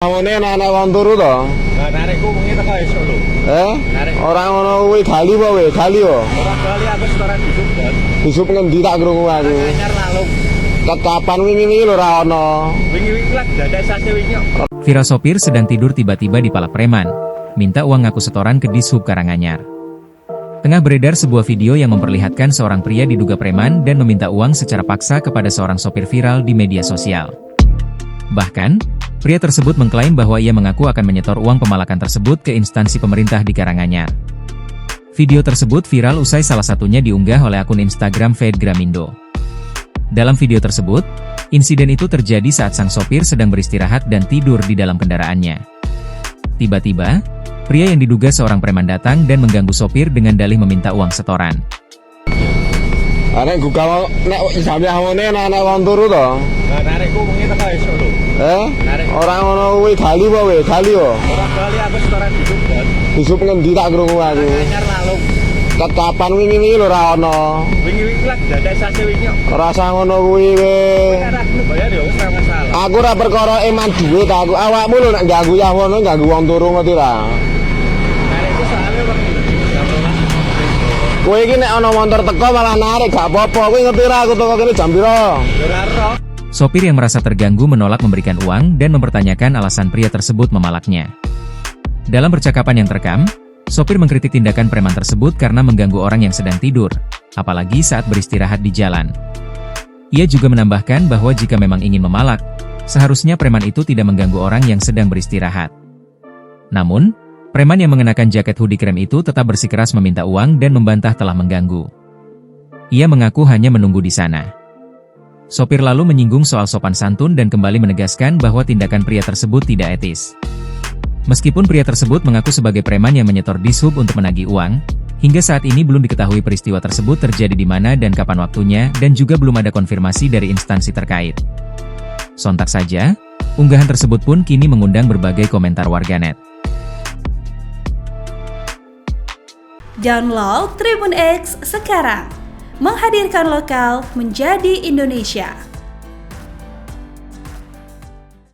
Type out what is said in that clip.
Ngene anak-anak wong turu to. Lah narekku wengi teko esuk lho. Ora ngono kuwi gali apa we? Gali yo. Ora kali aku setoran disuk, Bos. Disup ngendi tak krungu aku. Anyar lalung. Ket kapan wingi-wingi lho ora ono. Wingi-wingi lah dadak sase wingi. Viral sopir sedang tidur tiba-tiba dipalak preman. Minta uang ngaku setoran ke Dishub Karanganyar. Tengah beredar sebuah video yang memperlihatkan seorang pria diduga preman dan meminta uang secara paksa kepada seorang sopir viral di media sosial. Bahkan, pria tersebut mengklaim bahwa ia mengaku akan menyetor uang pemalakan tersebut ke instansi pemerintah di Karanganyar. Video tersebut viral usai salah satunya diunggah oleh akun Instagram Fed Gramindo. Dalam video tersebut, insiden itu terjadi saat sang sopir sedang beristirahat dan tidur di dalam kendaraannya. Tiba-tiba, pria yang diduga seorang preman datang dan mengganggu sopir dengan dalih meminta uang setoran. Nek gugah nek sampe ngene anak-anak wong turu to. Lah narekku wengi teko esuk lho. Ora ngono kuwi gali apa we? Gali yo. Ora kali aku setoran disuk, Bos. Disup ngendi tak krungu aku. Anyar lalung. Ket kapan wingi-wingi lho ora ono. Wingi-wingi lah dadak sase wingi. Ora usah ngono kuwi we. Ora aku bayar ya wis ora masalah. Aku ora perkara eman duit aku. Awakmu lho nek ganggu ya ngono ganggu wong turu ngerti ra. Narekku soalnya wengi Kowe iki nek ana motor teko malah narik gak apa-apa. Kowe ngerti ra aku teko kene jam pira? ora roh. Sopir yang merasa terganggu menolak memberikan uang dan mempertanyakan alasan pria tersebut memalaknya. Dalam percakapan yang terekam, sopir mengkritik tindakan preman tersebut karena mengganggu orang yang sedang tidur, apalagi saat beristirahat di jalan. Ia juga menambahkan bahwa jika memang ingin memalak, seharusnya preman itu tidak mengganggu orang yang sedang beristirahat. Namun, preman yang mengenakan jaket hoodie krem itu tetap bersikeras meminta uang dan membantah telah mengganggu. Ia mengaku hanya menunggu di sana. Sopir lalu menyinggung soal sopan santun dan kembali menegaskan bahwa tindakan pria tersebut tidak etis. Meskipun pria tersebut mengaku sebagai preman yang menyetor Dishub untuk menagih uang, hingga saat ini belum diketahui peristiwa tersebut terjadi di mana dan kapan waktunya dan juga belum ada konfirmasi dari instansi terkait. Sontak saja, unggahan tersebut pun kini mengundang berbagai komentar warganet. Download Tribun X sekarang, menghadirkan lokal menjadi Indonesia.